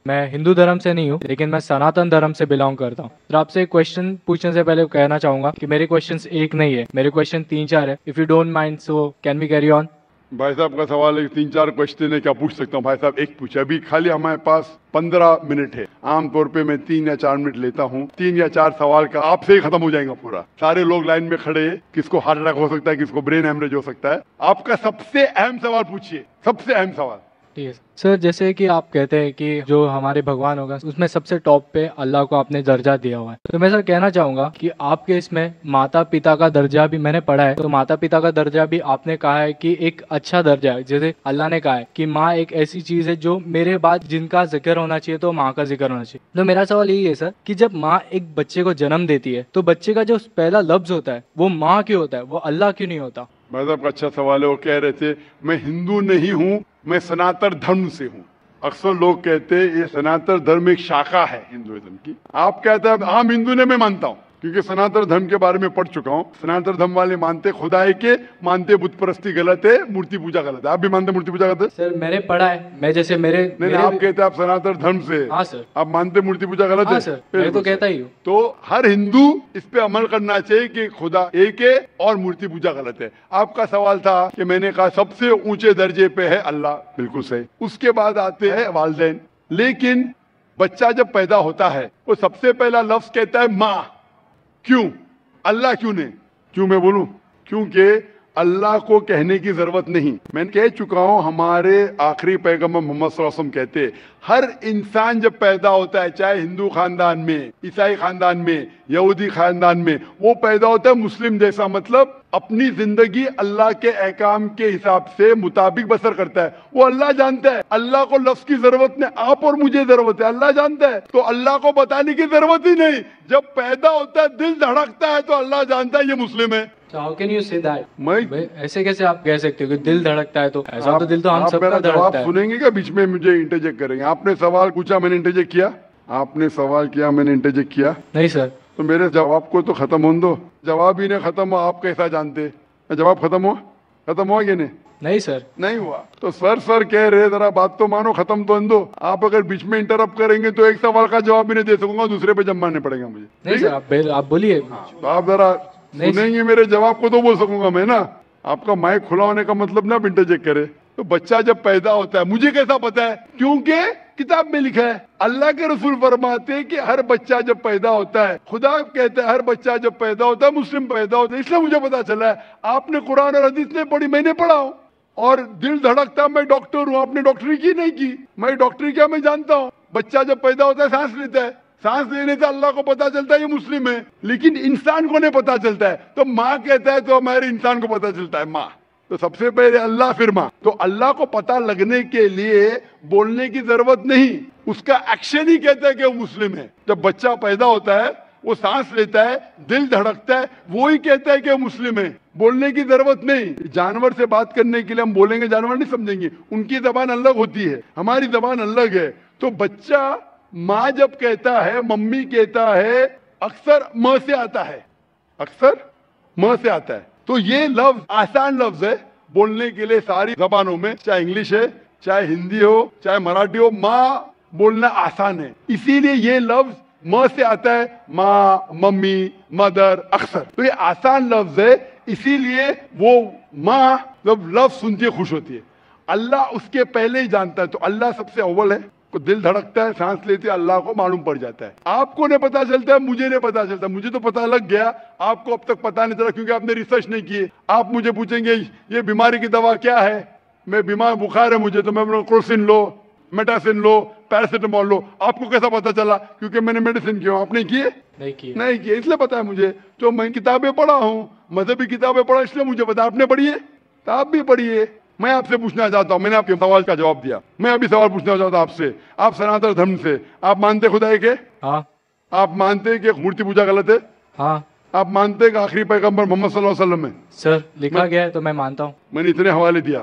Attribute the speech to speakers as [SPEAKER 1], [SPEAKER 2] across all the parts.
[SPEAKER 1] میں ہندو دھرم سے نہیں ہوں لیکن میں سناتن دھرم سے بلانگ کرتا ہوں. سر آپ سے ایک کوشچن پوچھنے سے پہلے کہنا چاہوں گا کہ میرے کوشچنس ایک نہیں ہے, میرے کوشچن 3-4 ہے. If you don't mind so can we carry on.
[SPEAKER 2] بھائی صاحب کا سوال ہے 3-4 کوشچن ہے, کیا پوچھ سکتا ہوں؟ بھائی صاحب ایک پوچھے, ابھی خالی ہمارے پاس 15 منٹ ہے. عام طور پہ میں 3 یا 4 منٹ لیتا ہوں. 3 یا 4 سوال کا آپ سے ہی ختم ہو جائے گا پورا. سارے لوگ لائن میں کھڑے ہیں, کس کو ہارٹ اٹیک ہو سکتا ہے, کس کو برین ہیمریج ہو سکتا ہے. آپ کا سب سے اہم سوال پوچھیے, سب سے اہم سوال.
[SPEAKER 1] ٹھیک ہے سر, جیسے کہ آپ کہتے ہیں کہ جو ہمارے بھگوان ہوگا اس میں سب سے ٹاپ پہ اللہ کو آپ نے درجہ دیا ہوا ہے, تو میں سر کہنا چاہوں گا کہ آپ کے اس میں ماتا پتا کا درجہ بھی میں نے پڑھا ہے, تو ماتا پتا کا درجہ بھی آپ نے کہا ہے کہ ایک اچھا درجہ ہے. جیسے اللہ نے کہا ہے کہ ماں ایک ایسی چیز ہے جو میرے بعد جن کا ذکر ہونا چاہیے تو ماں کا ذکر ہونا چاہیے. تو میرا سوال یہی ہے سر کہ جب ماں ایک بچے کو جنم دیتی ہے تو بچے کا جو پہلا لفظ ہوتا ہے وہ ماں کیوں ہوتا ہے, وہ اللہ کیوں نہیں ہوتا؟
[SPEAKER 2] مذہب کا اچھا سوال ہے. وہ کہہ رہے تھے میں ہندو نہیں ہوں, میں سناتن دھرم سے ہوں. اکثر لوگ کہتے ہیں یہ سناتن دھرم ایک شاخا ہے ہندوازم کی. آپ کہتے ہیں عام ہندو نے میں مانتا ہوں کیونکہ سناتن دھرم کے بارے میں پڑھ چکا ہوں. سناتن دھرم والے مانتے خدا ہے کہ مانتے بت پرستی غلط ہے, مورتی پوجا غلط ہے. آپ بھی مانتے مورتی پوجا غلط ہے؟
[SPEAKER 1] سر میں نے پڑھا ہے, میں جیسے
[SPEAKER 2] نہیں, آپ کہتے ہیں آپ سناتن دھرم سے.
[SPEAKER 1] ہاں سر.
[SPEAKER 2] آپ مانتے مورتی پوجا غلط ہے؟
[SPEAKER 1] ہاں سر, میں تو کہتا ہی ہوں.
[SPEAKER 2] تو ہر ہندو اس پہ عمل کرنا چاہیے کہ خدا ایک ہے اور مورتی پوجا غلط ہے. آپ کا سوال تھا کہ میں نے کہا سب سے اونچے درجے پہ ہے اللہ, بالکل صحیح. اس کے بعد آتے ہیں والدین. لیکن بچہ جب پیدا ہوتا ہے وہ سب سے پہلا لفظ کہتا ہے ماں. کیوں؟ اللہ کیوں نہیں؟ کیوں میں بولوں؟ کیونکہ اللہ کو کہنے کی ضرورت نہیں. میں کہہ چکا ہوں, ہمارے آخری پیغمبر محمد صلی اللہ علیہ وسلم کہتے ہر انسان جب پیدا ہوتا ہے, چاہے ہندو خاندان میں, عیسائی خاندان میں, یہودی خاندان میں, وہ پیدا ہوتا ہے مسلم جیسا. مطلب اپنی زندگی اللہ کے احکام کے حساب سے مطابق بسر کرتا ہے. وہ اللہ جانتا ہے, اللہ کو لفظ کی ضرورت نہیں, آپ اور مجھے ضرورت ہے. اللہ جانتا ہے تو اللہ کو بتانے کی ضرورت ہی نہیں. جب پیدا ہوتا ہے دل دھڑکتا ہے تو اللہ جانتا ہے یہ مسلم ہے.
[SPEAKER 1] How can you say that?
[SPEAKER 2] میں
[SPEAKER 1] ایسے کیسے آپ کہہ سکتے ہو کہ دل دھڑکتا ہے؟ تو ایسا تو دل تو ہم سب کا
[SPEAKER 2] جواب
[SPEAKER 1] دھڑکتا ہے.
[SPEAKER 2] سنیں گے کیا بیچ میں مجھے انٹرجیکٹ کریں گے؟ آپ نے سوال پوچھا, میں نے انٹرجیکٹ کیا. آپ نے سوال کیا, میں نے انٹرجیکٹ کیا.
[SPEAKER 1] نہیں سر.
[SPEAKER 2] تو میرے جواب کو تو ختم ہونے دو. جواب ہی نہیں ختم ہوا, آپ کیسا جانتے؟ جواب ختم ہوا کہ نہیں؟
[SPEAKER 1] نہیں سر.
[SPEAKER 2] نہیں ہوا. تو سر کہہ رہے ذرا بات تو مانو, ختم تو ہونے دو. آپ اگر بیچ میں انٹرپٹ کریں گے تو ایک سوال کا جواب بھی نہیں دے سکوں گا, دوسرے پہ جب ماننے پڑے گا مجھے.
[SPEAKER 1] نہیں سر, آپ بولیے.
[SPEAKER 2] تو آپ ذرا سنیں گے میرے جواب کو تو بول سکوں گا میں نا. آپ کا مائک کھلا ہونے کا مطلب نہ انٹرجیکٹ کرے. تو بچہ جب پیدا ہوتا ہے, مجھے کیسا پتا ہے؟ کیونکہ کتاب میں لکھا ہے. اللہ کے رسول فرماتے ہیں کہ ہر بچہ جب پیدا ہوتا ہے, خدا کہتا ہے ہر بچہ جب پیدا ہوتا ہے مسلم پیدا ہوتا ہے. اس لیے مجھے پتا چلا ہے. آپ نے قرآن اور حدیث نہیں پڑھی, میں نے پڑھا ہوں. اور دل دھڑکتا, میں ڈاکٹر ہوں, آپ نے ڈاکٹری کی نہیں کی. میں ڈاکٹری کیا میں جانتا ہوں. بچہ جب پیدا ہوتا ہے سانس لیتا ہے, سانس لینے سے اللہ کو پتا چلتا ہے یہ مسلم ہے, لیکن انسان کو نہیں پتا چلتا ہے. تو ماں کہتا ہے تو ہمارے انسان کو پتا چلتا ہے ماں. تو سب سے پہلے اللہ پھر ماں. تو اللہ کو پتا لگنے کے لیے بولنے کی ضرورت نہیں, اس کا ایکشن ہی کہتا ہے کہ وہ مسلم ہے. جب بچہ پیدا ہوتا ہے وہ سانس لیتا ہے, دل دھڑکتا ہے, وہی کہتا ہے کہ وہ مسلم ہے. بولنے کی ضرورت نہیں. جانور سے بات کرنے کے لیے ہم بولیں گے, جانور نہیں سمجھیں گے, ان کی زبان الگ ہوتی ہے, ہماری زبان الگ ہے. تو بچہ ماں جب کہتا ہے, ممی کہتا ہے, اکثر ماں سے آتا ہے, اکثر ماں سے آتا ہے. تو یہ لفظ آسان لفظ ہے بولنے کے لیے ساری زبانوں میں, چاہے انگلش ہے, چاہے ہندی ہو, چاہے مراٹھی ہو. ماں بولنا آسان ہے, اسی لیے یہ لفظ ماں سے آتا ہے, ماں, ممی, مدر, اکثر. تو یہ آسان لفظ ہے, اسی لیے وہ ماں جب لفظ سنتی ہے خوش ہوتی ہے. اللہ اس کے پہلے ہی جانتا ہے. تو اللہ سب سے اول ہے. کو دل دھڑکتا ہے, سانس لیتے, اللہ کو معلوم پڑ جاتا ہے. آپ کو نہیں پتا چلتا ہے, مجھے نہیں پتا چلتا. مجھے تو پتا لگ گیا, آپ کو اب تک پتا نہیں چلا کیونکہ آپ نے ریسرچ نہیں کی. آپ مجھے پوچھیں گے یہ بیماری کی دوا کیا ہے, میں بیمار, بخار ہے مجھے, تو میں کروسین لو, میٹاسین لو, پیراسیٹامول لو. آپ کو کیسا پتا چلا؟ کیونکہ میں نے میڈیسن کی. آپ نے کیے نہیں کیے, اس لیے پتا ہے مجھے. تو میں کتابیں پڑھا ہوں, مذہبی کتابیں پڑھا, اس لیے مجھے پتا. آپ نے پڑھی ہے تو آپ بھی پڑھیے. میں آپ سے پوچھنا چاہتا ہوں, میں نے آپ کے سوال کا جواب دیا, میں ابھی سوال پوچھنا چاہتا ہوں آپ سے. آپ سناتن دھرم سے, آپ مانتے خدا ہے کہ؟
[SPEAKER 1] ہاں.
[SPEAKER 2] آپ مانتے کہ مورتی پوجا غلط ہے؟
[SPEAKER 1] ہاں.
[SPEAKER 2] آپ مانتے کہ آخری پیغمبر محمد صلی اللہ علیہ وسلم ہے؟
[SPEAKER 1] سر لکھا گیا ہے تو میں مانتا ہوں.
[SPEAKER 2] میں نے اتنے حوالے دیا.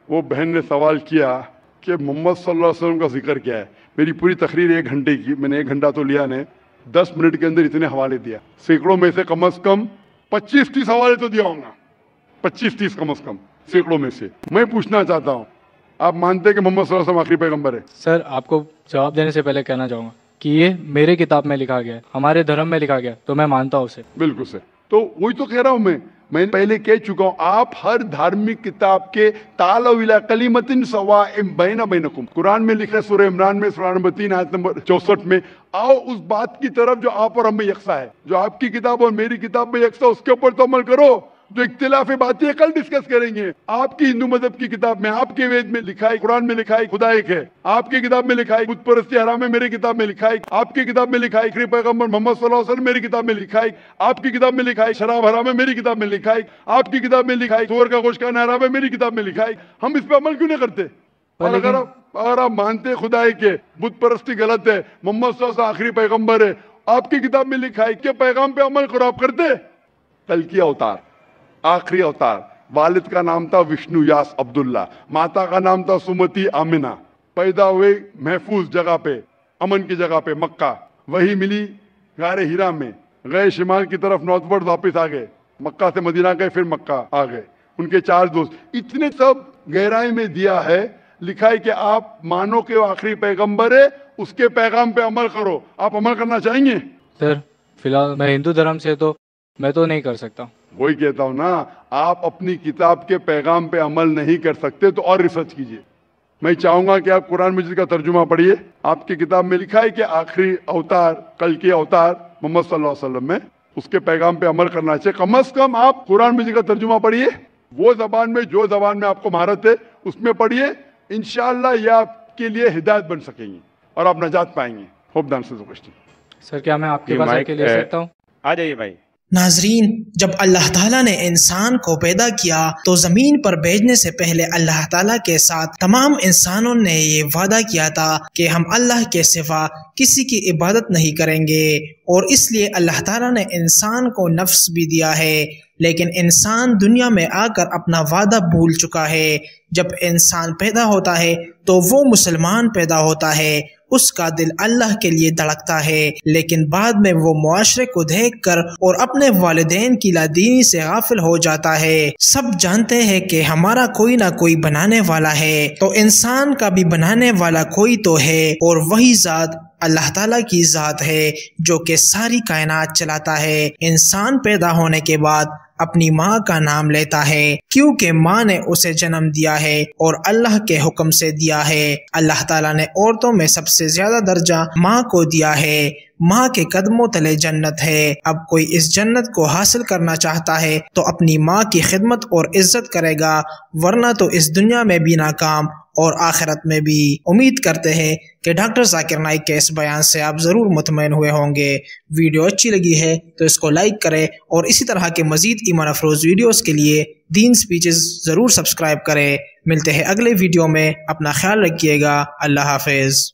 [SPEAKER 2] وہ بہن نے سوال کیا کہ محمد صلی اللہ علیہ وسلم کا ذکر کیا ہے. میری پوری تقریر 1 گھنٹے کی, میں نے 1 گھنٹہ تو لیا نہیں, 10 منٹ کے اندر اتنے حوالے دیا. سینکڑوں میں سے کم از کم 25-30 حوالے تو دیا ہوں گا, 25-30 کم از کم, سینکڑوں میں سے. میں پوچھنا چاہتا ہوں آپ مانتے ہیں کہ محمد صلی اللہ علیہ وسلم آخری پیغمبر ہے؟
[SPEAKER 1] سر آپ کو جواب دینے سے پہلے کہنا چاہوں گا کہ یہ میرے کتاب میں لکھا گیا ہے، ہمارے دھرم میں لکھا گیا ہے، تو میں مانتا ہوں اسے۔
[SPEAKER 2] بالکل سے، تو وہی تو کہہ رہا ہوں میں پہلے کہہ چکا ہوں، آپ ہر دھارمک کتاب کے تعالوا الی کلمۃ سواء بین بینکم، قرآن میں لکھا ہے سورہ عمران میں سورہ نمبر 3 آیت نمبر 64 میں، آؤ اس بات کی طرف جو آپ اور ہم میں یکساں ہے، جو آپ کی کتاب اور میری کتاب میں یکساں، اس کے اوپر تو عمل کرو۔ جو اختلاف باتیں کل ڈسکس کریں گے، آپ کی ہندو مذہب کی کتاب میں، آپ کے وید میں لکھا ہے، قرآن میں لکھا ہے خدا ایک ہے، آپ کی کتاب میں لکھا ہے بت پرستی حرام ہے، میری کتاب میں لکھا ہے، آپ کی کتاب میں لکھا ہے آخری پیغمبر محمد صلی اللہ علیہ وسلم، میری کتاب میں لکھا ہے، آپ کی کتاب میں لکھا ہے شراب حرام ہے، میری کتاب میں لکھا ہے، آپ کی کتاب میں لکھا ہے سور کا گوشت کھانا حرام ہے، میری کتاب میں لکھا ہے۔ ہم اس پہ عمل کیوں نہیں کرتے؟ اور اگر آپ مانتے خدا ایک ہے، بت پرستی غلط ہے، محمد صلی اللہ علیہ وسلم آخری پیغمبر ہے، آپ کی کتاب میں لکھا ہے کہ پیغام پہ عمل کرو، آپ کرتے؟ کل کی اوتار، آخری اوتار، والد کا نام تھا وشنو یاس عبداللہ، ماتا کا نام تھا سمتی آمنہ، پیدا ہوئے محفوظ جگہ پہ، امن کی جگہ پہ مکہ، وہی ملی غار ہیرا میں، گئے شمال کی طرف نارتھ ورڈ واپس آ گئے، مکہ سے مدینہ گئے پھر مکہ آ گئے، ان کے 4 دوست، اتنے سب گہرائی میں دیا ہے، لکھا ہے کہ آپ مانو کہ وہ آخری پیغمبر ہے، اس کے پیغام پہ عمل کرو۔ آپ عمل کرنا چاہیں گے؟
[SPEAKER 1] سر فی الحال میں ہندو دھرم سے تو میں تو نہیں کر سکتا۔
[SPEAKER 2] وہی کہتا ہوں نا، آپ اپنی کتاب کے پیغام پہ عمل نہیں کر سکتے تو اور ریسرچ کیجئے۔ میں چاہوں گا کہ آپ قرآن مجید کا ترجمہ پڑھیے، آپ کی کتاب میں لکھا ہے کہ آخری اوتار، کل کے اوتار محمد صلی اللہ علیہ وسلم میں، اس کے پیغام پہ عمل کرنا چاہیے۔ کم از کم آپ قرآن مجید کا ترجمہ پڑھیے، وہ زبان میں جو زبان میں آپ کو مہارت ہے اس میں پڑھیے، انشاءاللہ یہ آپ کے لیے ہدایت بن سکیں گی اور آپ نجات پائیں گے۔ ہوپ ڈانس سے کوشچن۔
[SPEAKER 1] سر کیا میں آپ کے پاس آ کے لے سکتا ہوں؟
[SPEAKER 3] آ جائیے بھائی۔
[SPEAKER 4] ناظرین، جب اللہ تعالیٰ نے انسان کو پیدا کیا تو زمین پر بھیجنے سے پہلے اللہ تعالیٰ کے ساتھ تمام انسانوں نے یہ وعدہ کیا تھا کہ ہم اللہ کے سوا کسی کی عبادت نہیں کریں گے، اور اس لیے اللہ تعالیٰ نے انسان کو نفس بھی دیا ہے، لیکن انسان دنیا میں آ کر اپنا وعدہ بھول چکا ہے۔ جب انسان پیدا ہوتا ہے تو وہ مسلمان پیدا ہوتا ہے، اس کا دل اللہ کے لیے دھڑکتا ہے، لیکن بعد میں وہ معاشرے کو دیکھ کر اور اپنے والدین کی لادینی سے غافل ہو جاتا ہے۔ سب جانتے ہیں کہ ہمارا کوئی نہ کوئی بنانے والا ہے، تو انسان کا بھی بنانے والا کوئی تو ہے، اور وہی ذات اللہ تعالیٰ کی ذات ہے جو کہ ساری کائنات چلاتا ہے۔ انسان پیدا ہونے کے بعد اپنی ماں کا نام لیتا ہے کیونکہ ماں نے اسے جنم دیا ہے اور اللہ کے حکم سے دیا ہے۔ اللہ تعالیٰ نے عورتوں میں سب سے زیادہ درجہ ماں کو دیا ہے۔ ماں کے قدموں تلے جنت ہے۔ اب کوئی اس جنت کو حاصل کرنا چاہتا ہے تو اپنی ماں کی خدمت اور عزت کرے گا، ورنہ تو اس دنیا میں بھی ناکام اور آخرت میں بھی۔ امید کرتے ہیں کہ ڈاکٹر ذاکر نائک کے اس بیان سے آپ ضرور مطمئن ہوئے ہوں گے۔ ویڈیو اچھی لگی ہے تو اس کو لائک کریں، اور اسی طرح کے مزید ایمان افروز ویڈیوز کے لیے دین سپیچز ضرور سبسکرائب کریں۔ ملتے ہیں اگلے ویڈیو میں، اپنا خیال رکھیے گا۔ اللہ حافظ۔